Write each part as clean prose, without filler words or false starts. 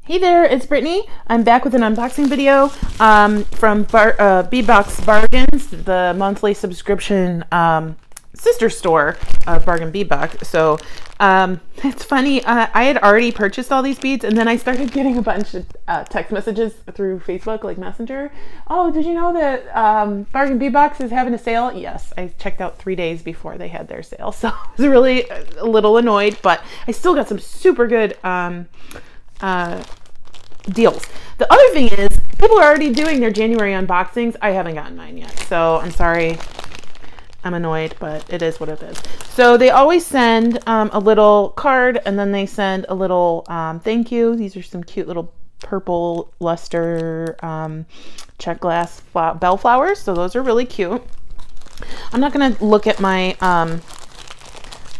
Hey there, it's Brittany. I'm back with an unboxing video from Bead Box Bargains, the monthly subscription sister store of Bargain Bead Box. So it's funny, I had already purchased all these beads, and then I started getting a bunch of text messages through Facebook, like Messenger. Oh, did you know that Bargain Bead Box is having a sale? Yes, I checked out 3 days before they had their sale, so I was really a little annoyed, but I still got some super good deals. The other thing is, people are already doing their January unboxings. I haven't gotten mine yet, so I'm sorry. I'm annoyed, but it is what it is. So they always send a little card, and then they send a little thank you. These are some cute little purple luster Czech glass bell flowers, so those are really cute. I'm not going to look at my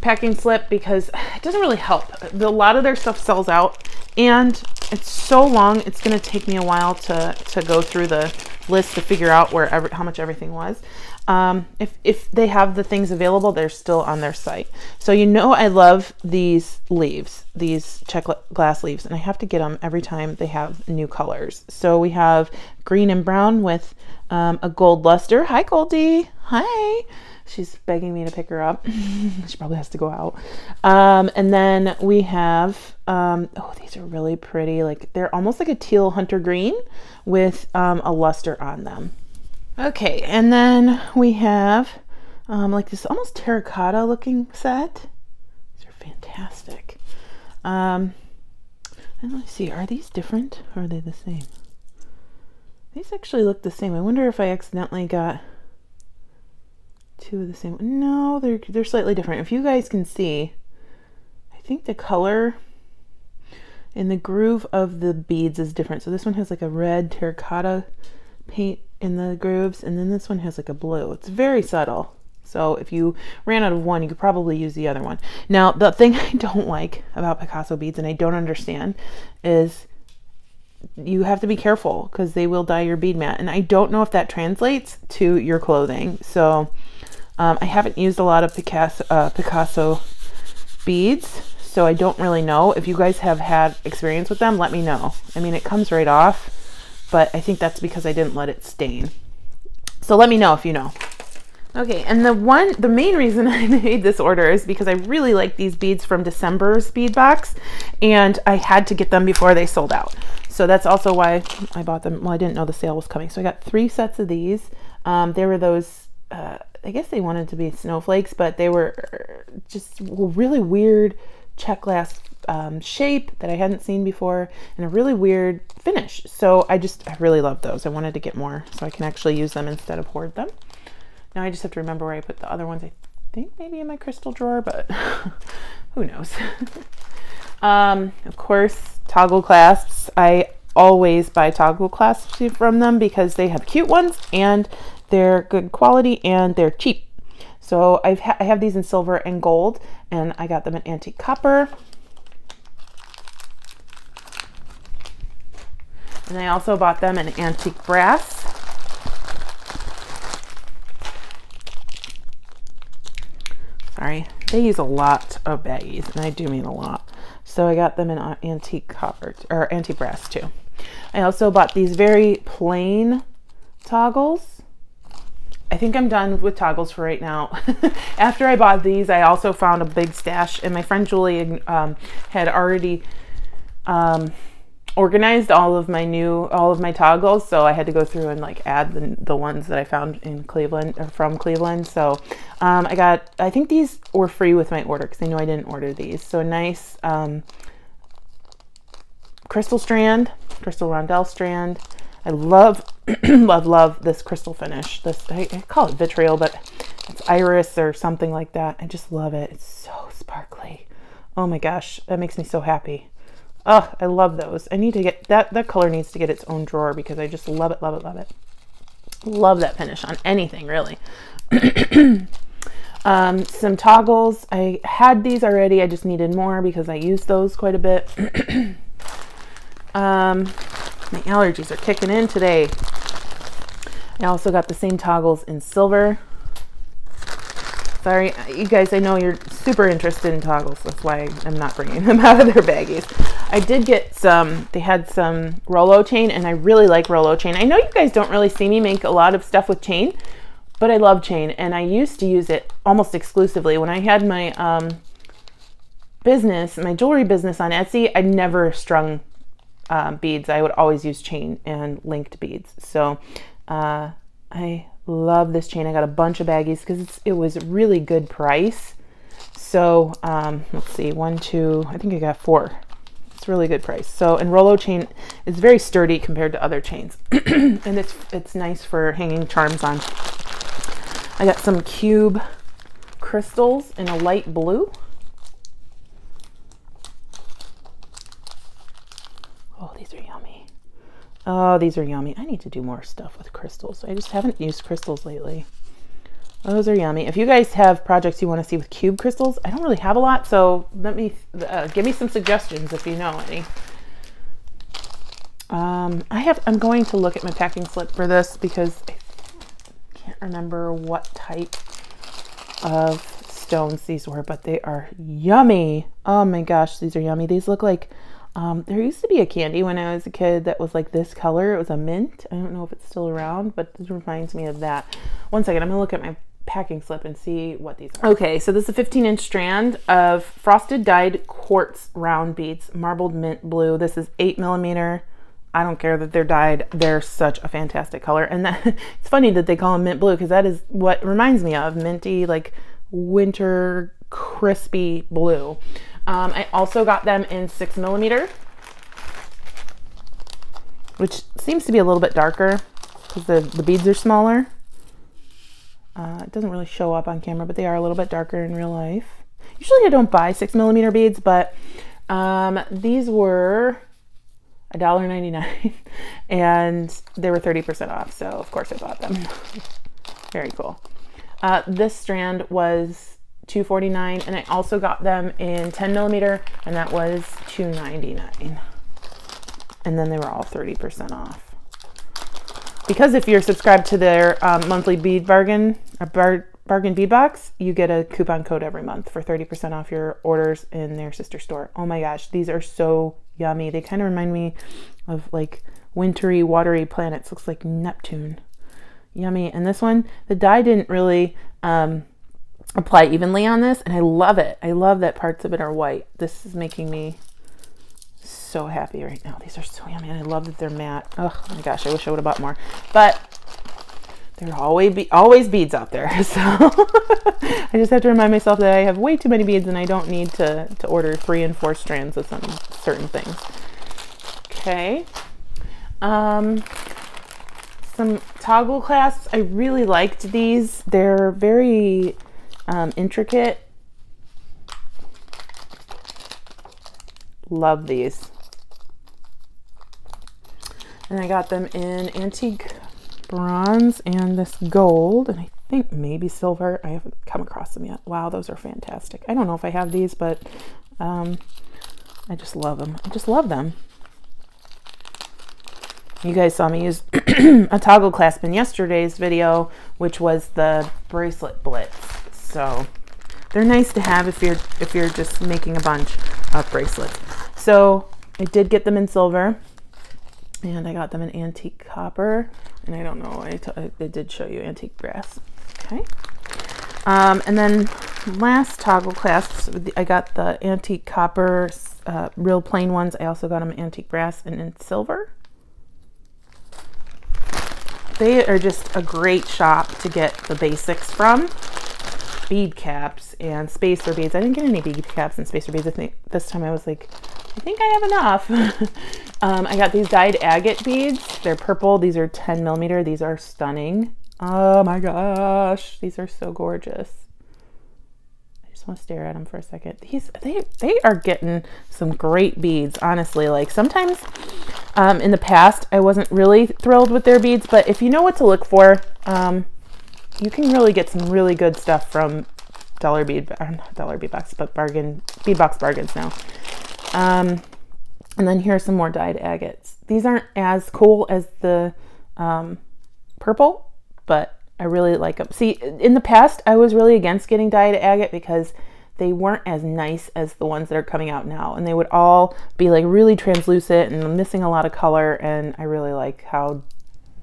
packing slip because it doesn't really help. A lot of their stuff sells out, and it's so long, it's going to take me a while to go through the list to figure out how much everything was. If they have the things available, they're still on their site. So you know I love these leaves, these Czech glass leaves, and I have to get them every time they have new colors. So we have green and brown with a gold luster. Hi, Goldie. Hi. She's begging me to pick her up. She probably has to go out. And then we have, oh, these are really pretty. Like, they're almost like a teal hunter green with a luster on them. Okay, and then we have like this almost terracotta looking set. These are fantastic. And let's see, are these different or are they the same? These actually look the same. I wonder if I accidentally got two of the same. No, they're slightly different. If you guys can see, I think the color in the groove of the beads is different. So this one has like a red terracotta paint in the grooves, and then this one has like a blue. It's very subtle. So if you ran out of one, you could probably use the other one. Now, the thing I don't like about Picasso beads, and I don't understand, is you have to be careful because they will dye your bead mat, and I don't know if that translates to your clothing. So I haven't used a lot of Picasso beads, so I don't really know. If you guys have had experience with them, let me know. I mean, it comes right off, but I think that's because I didn't let it stain. So let me know if you know. Okay, and the main reason I made this order is because I really like these beads from December's bead box, and I had to get them before they sold out. So that's also why I bought them. Well, I didn't know the sale was coming. So I got 3 sets of these. They were those, I guess they wanted to be snowflakes, but they were just really weird Czech glass shape that I hadn't seen before, and a really weird finish. So I really love those. I wanted to get more so I can actually use them instead of hoard them. Now I just have to remember where I put the other ones. I think maybe in my crystal drawer, but who knows. Of course, toggle clasps. I always buy toggle clasps from them because they have cute ones and they're good quality and they're cheap. So I have these in silver and gold, and I got them in antique copper. And I also bought them in antique brass. Sorry, they use a lot of baggies, and I do mean a lot. So I got them in antique copper, or antique brass too. I also bought these very plain toggles. I think I'm done with toggles for right now. After I bought these, I also found a big stash, and my friend Julie had already organized all of my toggles, so I had to go through and like add the ones that I found in Cleveland or from Cleveland. So I think these were free with my order because I know I didn't order these. So a nice crystal rondelle strand. I love love this crystal finish. I call it vitriol, but it's iris or something like that. I just love it. It's so sparkly. Oh my gosh, that makes me so happy. Oh, I love those. I need to get that color needs to get its own drawer because I just love it, love it, love it. Love that finish on anything, really. Some toggles. I had these already. I just needed more because I used those quite a bit. My allergies are kicking in today. I also got the same toggles in silver. Sorry, you guys, I know you're super interested in toggles. That's why I'm not bringing them out of their baggies. I did get some, they had some Rolo Chain, and I really like Rolo Chain. I know you guys don't really see me make a lot of stuff with chain, but I love chain, and I used to use it almost exclusively. When I had my business, my jewelry business on Etsy, I never strung beads. I would always use chain and linked beads. So I love this chain. I got a bunch of baggies because it was a really good price. So let's see, 1, 2, I think I got 4. It's a really good price. So, and Rolo Chain is very sturdy compared to other chains. And it's nice for hanging charms on. I got some cube crystals in a light blue. Oh, these are yummy. Oh, these are yummy. I need to do more stuff with crystals. I just haven't used crystals lately. Those are yummy. If you guys have projects you want to see with cube crystals, I don't really have a lot, so let me give me some suggestions if you know any. I'm going to look at my packing slip for this because I can't remember what type of stones these were, but they are yummy. Oh my gosh, these are yummy. These look like there used to be a candy when I was a kid that was like this color. It was a mint. I don't know if it's still around, but this reminds me of that. One second, I'm gonna look at my packing slip and see what these are. Okay, so this is a 15-inch strand of frosted dyed quartz round beads, marbled mint blue. This is 8mm. I don't care that they're dyed. They're such a fantastic color. And that, it's funny that they call them mint blue because that is what reminds me of minty, like winter crispy blue. I also got them in 6mm, which seems to be a little bit darker because the beads are smaller. It doesn't really show up on camera, but they are a little bit darker in real life. Usually I don't buy 6mm beads, but these were $1.99 and they were 30% off. So of course I bought them. Very cool. This strand was $2.49, and I also got them in 10mm, and that was $2.99. And then they were all 30% off. Because if you're subscribed to their monthly bead bargain, Bargain Bead Box, you get a coupon code every month for 30% off your orders in their sister store. Oh my gosh, these are so yummy. They kind of remind me of like wintry, watery planets. Looks like Neptune. Yummy. And this one, the dye didn't really apply evenly on this, and I love it. I love that parts of it are white. This is making me so happy right now. These are so yummy, and I love that they're matte. Oh my gosh, I wish I would have bought more, but there are always beads out there. So I just have to remind myself that I have way too many beads and I don't need to order 3 and 4 strands of some certain things. Okay. Some toggle clasps. I really liked these. They're very intricate. Love these. And I got them in antique bronze and this gold, and I think maybe silver. I haven't come across them yet. Wow, those are fantastic. I don't know if I have these, but I just love them. I just love them. You guys saw me use a toggle clasp in yesterday's video, which was the bracelet blitz. So they're nice to have if you're just making a bunch of bracelets. So I did get them in silver, and I got them in antique copper, and I don't know, I did show you antique brass. Okay. And then last toggle clasps, I got the antique copper, real plain ones. I also got them in antique brass and in silver. They are just a great shop to get the basics from. Bead caps and spacer beads. I didn't get any bead caps and spacer beads. I think this time I was like, I think I have enough. I got these dyed agate beads. They're purple. These are 10mm. These are stunning. Oh my gosh. These are so gorgeous. I just want to stare at them for a second. They are getting some great beads, honestly. Like sometimes in the past, I wasn't really thrilled with their beads, but if you know what to look for, you can really get some really good stuff from not Bead Box, but Bargain Bead Box bargains now. And then here are some more dyed agates. These aren't as cool as the purple, but I really like them. See, in the past, I was really against getting dyed agate because they weren't as nice as the ones that are coming out now. And they would all be like really translucent and missing a lot of color. And I really like how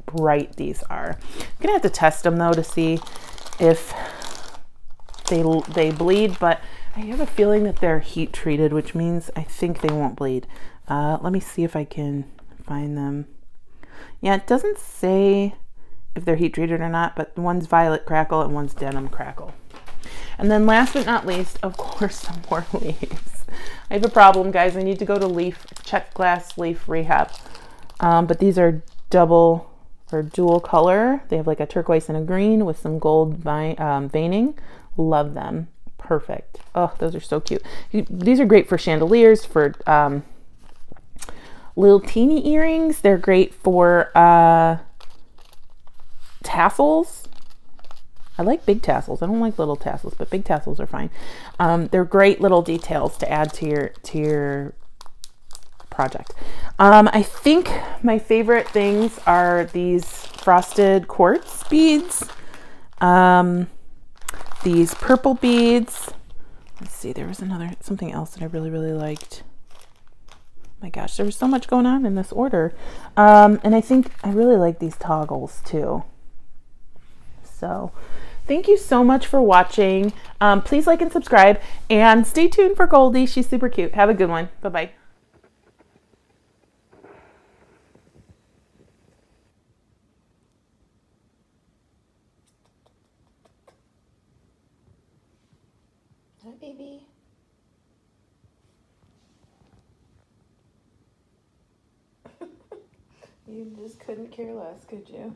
bright these are. I'm gonna have to test them though to see if they bleed, but I have a feeling that they're heat treated, which means I think they won't bleed. Let me see if I can find them. Yeah, it doesn't say if they're heat treated or not, but one's Violet Crackle and one's Denim Crackle. And then last but not least, of course, some more leaves. I have a problem, guys. I need to go to Czech glass leaf rehab. But these are double or dual color. They have like a turquoise and a green with some gold veining. Love them. Perfect. Oh, those are so cute. These are great for chandeliers, for little teeny earrings. They're great for tassels. I like big tassels. I don't like little tassels, but big tassels are fine. They're great little details to add to your project. I think my favorite things are these frosted quartz beads. These purple beads. Let's see, there was something else that I really, really liked. My gosh, there was so much going on in this order. And I think I really like these toggles too. So thank you so much for watching. Please like and subscribe and stay tuned for Goldie. She's super cute. Have a good one. Bye-bye. Hi, baby. You just couldn't care less, could you?